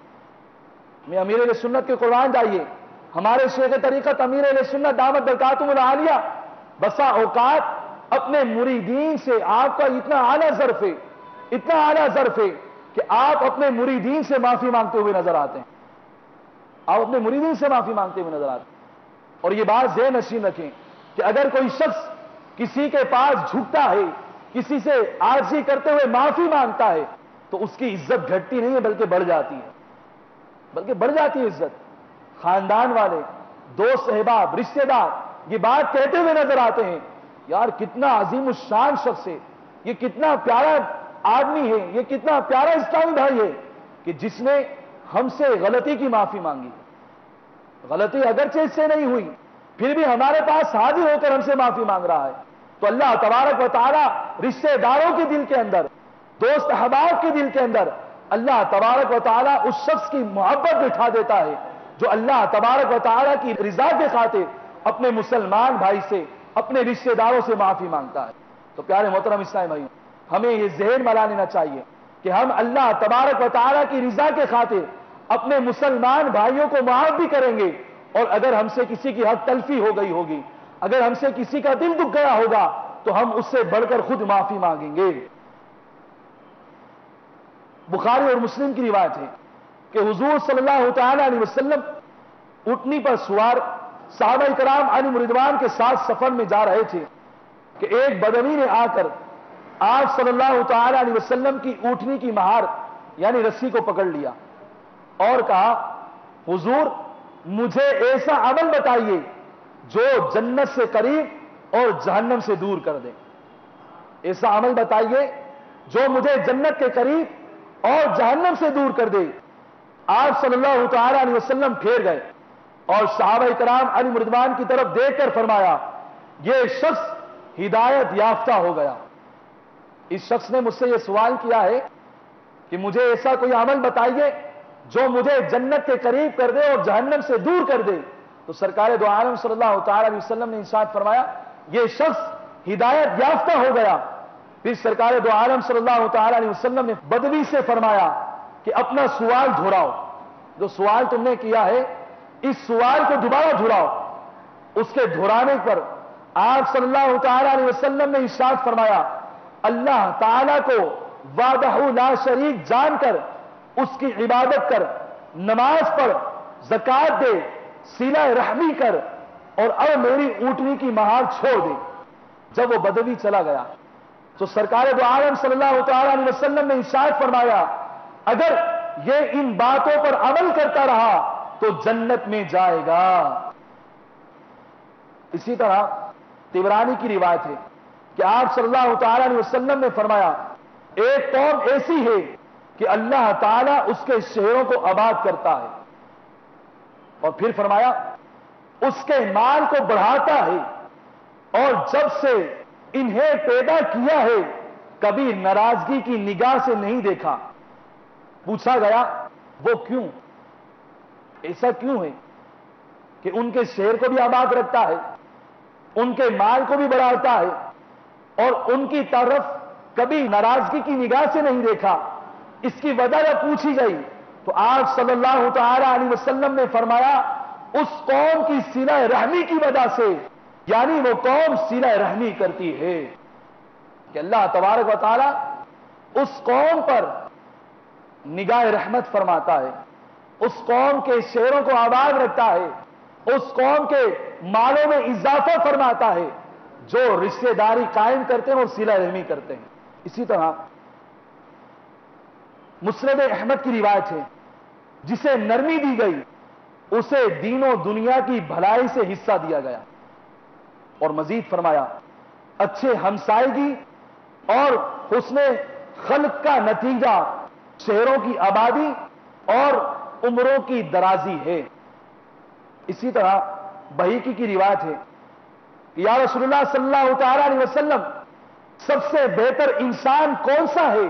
D: میں امیر اہل سنت کے قرآن جائیے، ہمارے شیخ طریقت امیر اہل سنت دامت برکاتہم العالیہ بسا اوقات اپنے مریدین سے آپ کا اتنا اعلیٰ ظرف ہے اتنا اعلیٰ ظرف ہے کہ آپ اپنے مریدین سے معافی مانگتے ہوئے نظر آتے ہیں. آپ اپنے مریدین سے معافی مانگتے ہوئے نظر آتے ہیں. اور یہ بات ذہن نشین رکھیں کہ اگر کوئی شخص کسی کے پاس جھکتا ہے, کسی سے عاجزی کرتے ہوئے معافی مانگتا ہے, تو اس کی عزت گھٹتی نہیں ہے بلکہ بڑھ جاتی ہے, بلکہ بڑھ جاتی ہے عزت. خاندان والے, دوست احباب, رشتہ دار یہ بات کہتے ہوئے نظر آتے ہیں, یار کتنا عظیم الشان شخص ہے, یہ کتنا پیارا آدمی ہے, یہ کتنا پیارا اسلامی بھائی ہے کہ جس نے ہم سے غلطی کی معافی مانگی. غلطی اگرچہ اس سے نہیں ہوئی, پھر بھی ہمارے پاس حاضر ہو کر ہم سے معافی مانگ رہا ہے. تو اللہ تبارک و تعالی رشتہ داروں کے دل کے اندر, دوست احباب کے دل کے اندر اللہ تبارک و تعالی اس شخص کی محبت بٹھا دیتا ہے جو اللہ تبارک و تعالی کی رضا کے خاطر اپنے مسلمان بھائی سے, اپنے رشتہ داروں سے معافی مانگتا ہے. تو پیارے محترم اسلامی بھائیوں, ہمیں یہ ذہن بنا لینا چاہیے کہ ہم اللہ تبارک و تعالی کی رضا کے خاطر اپنے مسلمان بھائیوں کو معاف بھی کریں گے, اور اگر ہم سے کسی کی حق تلفی ہو گئی ہوگی, اگر ہم سے کسی کا دل دکھ گیا ہوگا, تو ہم اس سے بڑھ کر خود معافی مانگیں گے. بخاری اور مسلم کی روایت ہے کہ حضور صلی اللہ تعالی علیہ وسلم اونٹنی پر سوار صحابہ کرام علیہم رضوان کے ساتھ سفر میں جا رہے تھے کہ ایک بدوی نے آ کر آپ صلی اللہ تعالی علیہ وسلم کی اونٹنی کی مہار یعنی رسی کو پکڑ لیا اور کہا, حضور مجھے ایسا عمل بتائیے جو جنت سے قریب اور جہنم سے دور کر دے. ایسا عمل بتائیے جو مجھے جنت کے قریب اور جہنم سے دور کر دے. آپ صلی اللہ تعالی علیہ وسلم پھیر گئے اور صحابہ کرام علیہم رضوان کی طرف دیکھ کر فرمایا, یہ شخص ہدایت یافتہ ہو گیا. اس شخص نے مجھ سے یہ سوال کیا ہے کہ مجھے ایسا کوئی عمل بتائیے جو مجھے جنت کے قریب کر دے اور جہنم سے دور کر دے. تو سرکار دو عالم صلی اللہ تعالی علیہ وسلم نے ارشاد فرمایا, یہ شخص ہدایت یافتہ ہو گیا. پھر سرکار دو عالم صلی اللہ تعالی علیہ وسلم نے بدوی سے فرمایا کہ اپنا سوال دہراؤ, جو سوال تم نے کیا ہے اس سوال کو دوبارہ دہراؤ. اس کے دہرانے پر آپ صلی اللہ تعالی علیہ وسلم نے ارشاد فرمایا, اللہ تعالی کو وحدہ لا شریک جان کر اس کی عبادت کر, نماز پڑھ, زکات دے, صلہ رحمی کر, اور اب میری اونٹنی کی مہار چھوڑ دے. جب وہ بدوی چلا گیا تو سرکار دو عالم صلی اللہ تعالی علیہ وسلم نے ارشاد فرمایا, اگر یہ ان باتوں پر عمل کرتا رہا تو جنت میں جائے گا. اسی طرح طبرانی کی روایت ہے کہ آپ صلی اللہ تعالی علیہ وسلم نے فرمایا, ایک قوم ایسی ہے کہ اللہ تعالیٰ اس کے شہروں کو آباد کرتا ہے, اور پھر فرمایا اس کے مال کو بڑھاتا ہے, اور جب سے انہیں پیدا کیا ہے کبھی ناراضگی کی نگاہ سے نہیں دیکھا. پوچھا گیا وہ کیوں, ایسا کیوں ہے کہ ان کے شہر کو بھی آباد رکھتا ہے, ان کے مال کو بھی بڑھاتا ہے, اور ان کی طرف کبھی ناراضگی کی نگاہ سے نہیں دیکھا. اس کی وجہ جب پوچھی گئی تو آپ صلی اللہ تعالی علیہ وسلم نے فرمایا, اس قوم کی صلہ رحمی کی وجہ سے, یعنی وہ قوم صلہ رحمی کرتی ہے کہ اللہ تبارک و تعالی اس قوم پر نگاہ رحمت فرماتا ہے, اس قوم کے شہروں کو آباد رکھتا ہے, اس قوم کے مالوں میں اضافہ فرماتا ہے جو رشتہ داری قائم کرتے ہیں اور صلہ رحمی کرتے ہیں. اسی طرح مسند احمد کی روایت ہے, جسے نرمی دی گئی اسے دین و دنیا کی بھلائی سے حصہ دیا گیا. اور مزید فرمایا, اچھے ہمسائیگی اور حسن خلق کا نتیجہ شہروں کی آبادی اور عمروں کی درازی ہے. اسی طرح بحیقی کی روایت ہے کہ یا رسول اللہ صلی اللہ تعالی علیہ وسلم, سب سے بہتر انسان کون سا ہے؟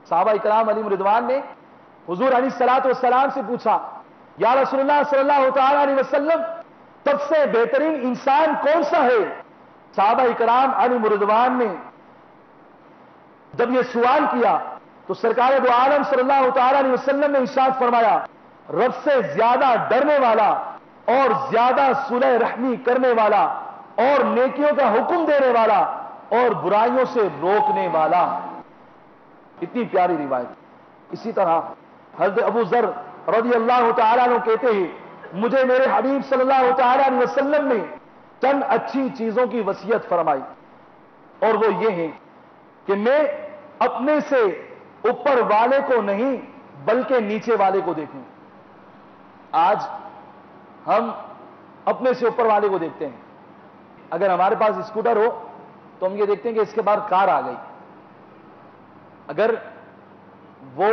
D: صحابہ کرام علیہم رضوان نے حضور علیہ الصلوۃ والسلام سے پوچھا, یا رسول اللہ صلی اللہ تعالی علیہ وسلم سب سے بہترین انسان کون سا ہے؟ صحابہ کرام علیہم رضوان نے جب یہ سوال کیا تو سرکار دو عالم صلی اللہ تعالی علیہ وسلم نے ارشاد فرمایا, رب سے زیادہ ڈرنے والا اور زیادہ صلح رحمی کرنے والا اور نیکیوں کا حکم دینے والا اور برائیوں سے روکنے والا. اتنی پیاری روایت۔ اسی طرح حضرت ابو ذر رضی اللہ تعالیٰ عنہ کہتے ہیں مجھے میرے حبیب صلی اللہ تعالیٰ علیہ وسلم نے چند اچھی چیزوں کی وصیت فرمائی، اور وہ یہ ہے کہ میں اپنے سے اوپر والے کو نہیں بلکہ نیچے والے کو دیکھوں۔ آج ہم اپنے سے اوپر والے کو دیکھتے ہیں۔ اگر ہمارے پاس اسکوٹر ہو تو ہم یہ دیکھتے ہیں کہ اس کے بعد کار آ گئی۔ اگر وہ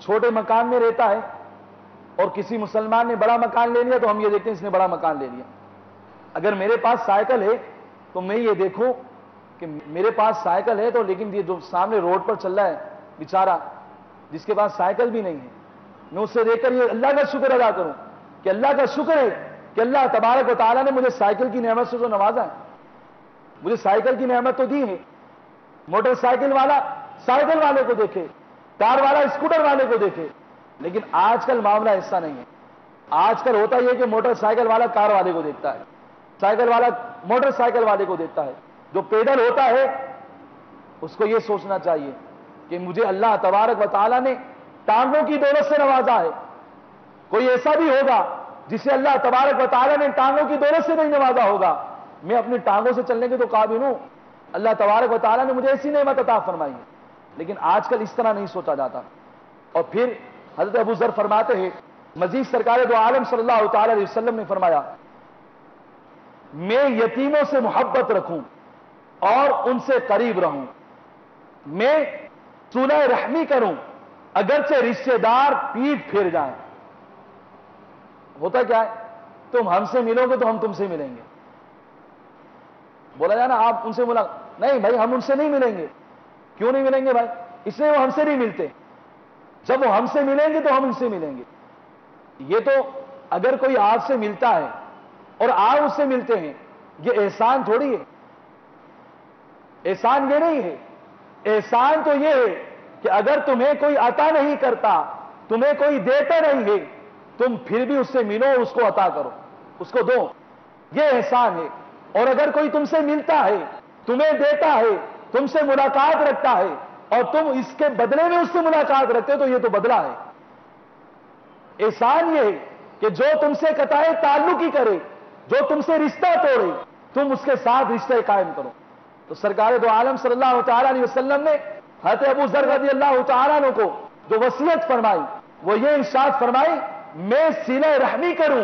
D: چھوٹے مکان میں رہتا ہے اور کسی مسلمان نے بڑا مکان لے لیا تو ہم یہ دیکھتے ہیں اس نے بڑا مکان لے لیا۔ اگر میرے پاس سائیکل ہے تو میں یہ دیکھوں کہ میرے پاس سائیکل ہے تو لیکن یہ جو سامنے روڈ پر چل رہا ہے بیچارہ جس کے پاس سائیکل بھی نہیں ہے، میں اس سے دیکھ کر یہ اللہ کا شکر ادا کروں کہ اللہ کا شکر ہے کہ اللہ تبارک و تعالیٰ نے مجھے سائیکل کی نعمت سے تو نوازا ہے، مجھے سائیکل کی نعمت تو دی ہے۔ موٹر سائیکل والا سائیکل والے کو دیکھے، کار والا اسکوٹر والے کو دیکھے، لیکن آج کل معاملہ ایسا نہیں ہے۔ آج کل ہوتا یہ کہ موٹر سائیکل والا کار والے کو دیکھتا ہے، سائیکل والا موٹر سائیکل والے کو دیکھتا ہے۔ جو پیدل ہوتا ہے اس کو یہ سوچنا چاہیے کہ مجھے اللہ تبارک و تعالیٰ نے ٹانگوں کی دولت سے نوازا ہے۔ کوئی ایسا بھی ہوگا جسے اللہ تبارک و تعالیٰ نے ٹانگوں کی دولت سے نہیں نوازا ہوگا، میں اپنی ٹانگوں سے چلنے کے تو قابل ہوں۔ اللہ تبارک و تعالیٰ نے مجھے ایسی نعمت عطا فرمائی ہے، لیکن آج کل اس طرح نہیں سوچا جاتا۔ اور پھر حضرت ابو ذر فرماتے ہیں مزید سرکار دو عالم صلی اللہ تعالی علیہ وسلم نے فرمایا میں یتیموں سے محبت رکھوں اور ان سے قریب رہوں، میں صلح رحمی کروں اگرچہ رشتے دار پیٹھ پھیر جائیں۔ ہوتا کیا ہے، تم ہم سے ملو گے تو ہم تم سے ملیں گے۔ بولا جائے نا آپ ان سے ملا، نہیں بھائی ہم ان سے نہیں ملیں گے۔ کیوں نہیں ملیں گے بھائی؟ اس لیے وہ ہم سے نہیں ملتے، جب وہ ہم سے ملیں گے تو ہم ان سے ملیں گے۔ یہ تو اگر کوئی آپ سے ملتا ہے اور آپ اس سے ملتے ہیں یہ احسان تھوڑی ہے، احسان یہ نہیں ہے۔ احسان تو یہ ہے کہ اگر تمہیں کوئی عطا نہیں کرتا، تمہیں کوئی دیتا نہیں ہے، تم پھر بھی اس سے ملو، اس کو عطا کرو، اس کو دو، یہ احسان ہے۔ اور اگر کوئی تم سے ملتا ہے، تمہیں دیتا ہے، تم سے ملاقات رکھتا ہے اور تم اس کے بدلے میں اس سے ملاقات رکھتے ہو تو یہ تو بدلہ ہے۔ احسان یہ ہے کہ جو تم سے قطع تعلق ہی کرے، جو تم سے رشتہ توڑے، تم اس کے ساتھ رشتے قائم کرو۔ تو سرکار دو عالم صلی اللہ تعالی علیہ وسلم نے حضرت ابو ذر رضی اللہ تعالیٰ عنہ کو جو وصیت فرمائی وہ یہ ارشاد فرمائی میں صلہ رحمی کروں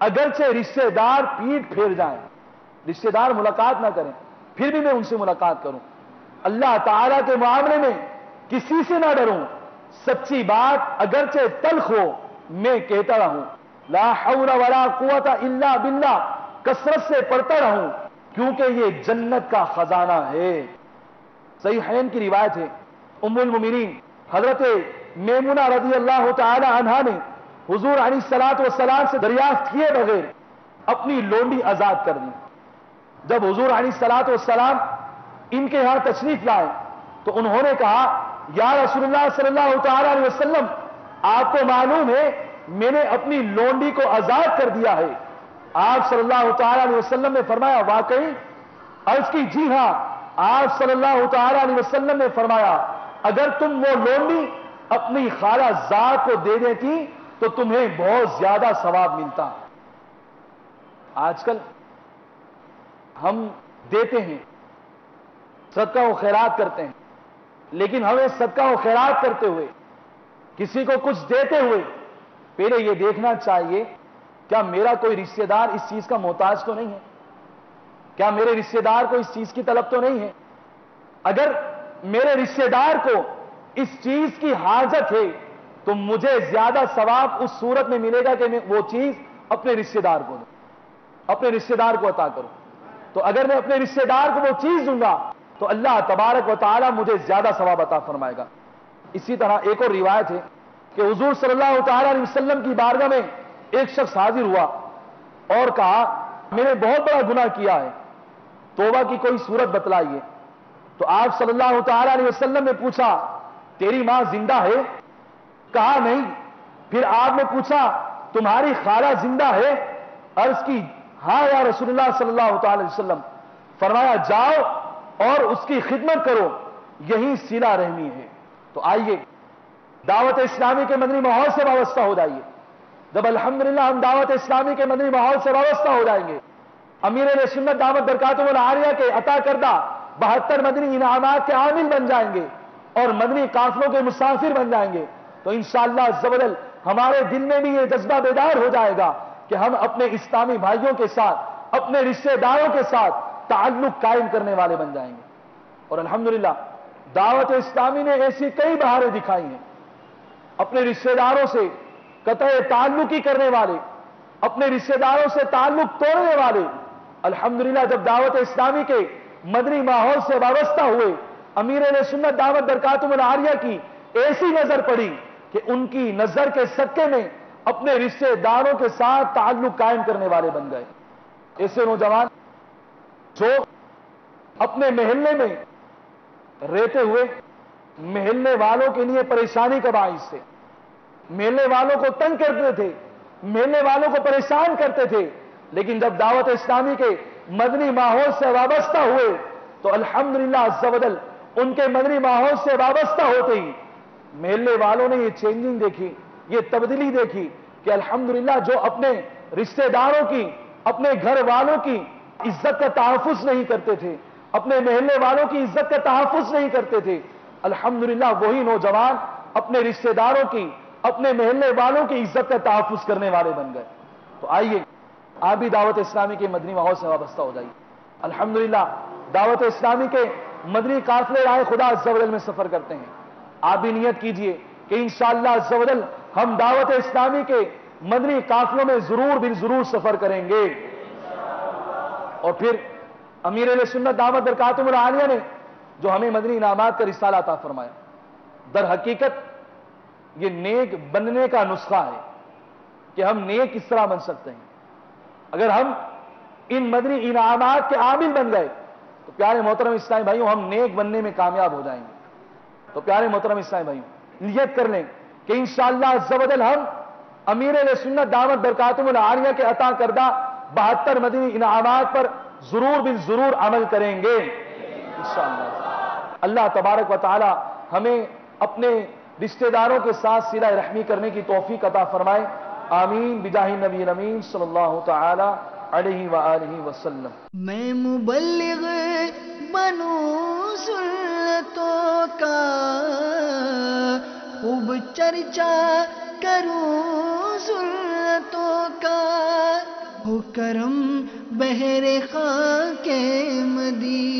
D: اگرچہ رشتے دار پیٹھ پھیر جائیں، رشتے دار ملاقات نہ کریں پھر بھی میں ان سے ملاقات کروں۔ اللہ تعالیٰ کے معاملے میں کسی سے نہ ڈروں، سچی بات اگرچہ تلخ ہو میں کہتا رہوں، لا حول ولا قوت الا باللہ کثرت سے پڑھتا رہوں کیونکہ یہ جنت کا خزانہ ہے۔ صحیحین کی روایت ہے، ام المؤمنین حضرت میمونہ رضی اللہ تعالی عنہا نے حضور علیہ الصلوۃ والسلام سے دریافت کیے بغیر اپنی لونڈی آزاد کر دی۔ جب حضور علیہ الصلوۃ والسلام ان کے یہاں تشریف لائے تو انہوں نے کہا یا رسول اللہ صلی اللہ تعالی علیہ وسلم آپ کو معلوم ہے میں نے اپنی لونڈی کو آزاد کر دیا ہے۔ آپ صلی اللہ تعالی علیہ وسلم نے فرمایا واقعی؟ عرض کی جی ہاں۔ آپ صلی اللہ تعالی علیہ وسلم نے فرمایا اگر تم وہ لونڈی اپنی خالہ زاد کو دے دیتی تو تمہیں بہت زیادہ ثواب ملتا۔ آج کل ہم دیتے ہیں، صدقہ و خیرات کرتے ہیں، لیکن ہمیں صدقہ و خیرات کرتے ہوئے کسی کو کچھ دیتے ہوئے پہلے یہ دیکھنا چاہیے کیا میرا کوئی رشتہ دار اس چیز کا محتاج تو نہیں ہے، کیا میرے رشتہ دار کو اس چیز کی طلب تو نہیں ہے۔ اگر میرے رشتہ دار کو اس چیز کی حاجت ہے تو مجھے زیادہ ثواب اس صورت میں ملے گا کہ میں وہ چیز اپنے رشتہ دار کو دوں، اپنے رشتہ دار کو عطا کروں۔ تو اگر میں اپنے رشتہ دار کو وہ چیز دوں گا تو اللہ تبارک و تعالی مجھے زیادہ ثواب عطا فرمائے گا۔ اسی طرح ایک اور روایت ہے کہ حضور صلی اللہ تعالی علیہ وسلم کی بارگاہ میں ایک شخص حاضر ہوا اور کہا میں نے بہت بڑا گناہ کیا ہے، توبہ کی کوئی صورت بتلائیے۔ تو آپ صلی اللہ تعالی علیہ وسلم نے پوچھا تیری ماں زندہ ہے؟ کہا نہیں۔ پھر آپ نے پوچھا تمہاری خالہ زندہ ہے؟ عرض کی ہاں یا رسول اللہ صلی اللہ تعالی علیہ وسلم۔ فرمایا جاؤ اور اس کی خدمت کرو یہی صلہ رحمی ہے. تو آئیے دعوت اسلامی کے مدنی ماحول سے وابستہ ہو جائیے. جب الحمدللہ ہم دعوت اسلامی کے مدنی ماحول سے وابستہ ہو جائیں گے, امیر اہل سنت دامت برکاتہم العالیہ کے عطا کردہ 72 مدنی انعامات کے عامل بن جائیں گے اور مدنی قافلوں کے مسافر بن جائیں گے, تو انشاءاللہ عز و جل ہمارے دل میں بھی یہ جذبہ بیدار ہو جائے گا کہ ہم اپنے اسلامی بھائیوں کے ساتھ, اپنے رشتہ داروں کے ساتھ تعلق قائم کرنے والے بن جائیں گے. اور الحمدللہ دعوت اسلامی نے ایسی کئی بہاریں دکھائی ہیں. اپنے رشتہ داروں سے قطع تعلقی کرنے والے, اپنے رشتہ داروں سے تعلق توڑنے والے, الحمدللہ جب دعوت اسلامی کے مدنی ماحول سے وابستہ ہوئے, امیر اہل سنت دعوت برکاتہم العالیہ کی ایسی نظر پڑی کہ ان کی نظر کے صدقے میں اپنے رشتہ داروں کے ساتھ تعلق قائم کرنے والے بن گئے. ایسے نوجوان جو اپنے محلے میں رہتے ہوئے محلے والوں کے لیے پریشانی کا باعث تھے, محلے والوں کو تنگ کرتے تھے, محلے والوں کو پریشان کرتے تھے, لیکن جب دعوت اسلامی کے مدنی ماحول سے وابستہ ہوئے تو الحمدللہ عز و جل ان کے مدنی ماحول سے وابستہ ہوتے ہی محلے والوں نے یہ چینجنگ دیکھی, یہ تبدیلی دیکھی کہ الحمدللہ جو اپنے رشتہ داروں کی, اپنے گھر والوں کی عزت کا تحفظ نہیں کرتے تھے, اپنے محلے والوں کی عزت کا تحفظ نہیں کرتے تھے, الحمدللہ وہی نوجوان اپنے رشتہ داروں کی, اپنے محلے والوں کی عزت کا تحفظ کرنے والے بن گئے. تو آئیے آپ بھی دعوت اسلامی کے مدنی ماحول سے وابستہ ہو جائیے. الحمدللہ دعوت اسلامی کے مدنی قافلے رائے خدا عز و جل میں سفر کرتے ہیں. آپ بھی نیت کیجئے کہ انشاءاللہ عز و جل ہم دعوت اسلامی کے مدنی قافلوں میں ضرور بالضرور سفر کریں گے. اور پھر امیر اہل سنت دعوت برکاتہم العالیہ نے جو ہمیں مدنی انعامات کا رسالہ عطا فرمایا, در حقیقت یہ نیک بننے کا نسخہ ہے کہ ہم نیک کس طرح بن سکتے ہیں. اگر ہم ان مدنی انعامات کے عامل بن گئے تو پیارے محترم اسلامی بھائیوں ہم نیک بننے میں کامیاب ہو جائیں گے. تو پیارے محترم اسلامی بھائیوں نیت کر لیں کہ انشاءاللہ عز و جل ہم امیر اہل سنت دعوت برکاتہم العالیہ کے عطا کردہ 72 مدنی انعامات پر ضرور بالضرور عمل کریں گے انشاءاللہ. اللہ تبارک و تعالی ہمیں اپنے رشتہ داروں کے ساتھ صلہ رحمی کرنے کی توفیق عطا فرمائے. آمین بجاہ نبی الامین صلی اللہ تعالی علیہ وآلہ وسلم.
C: میں مبلغ بنوں سنتوں کا, خوب چرچا کروں سنتوں کا, ہو کرم بہر خاک مدینہ.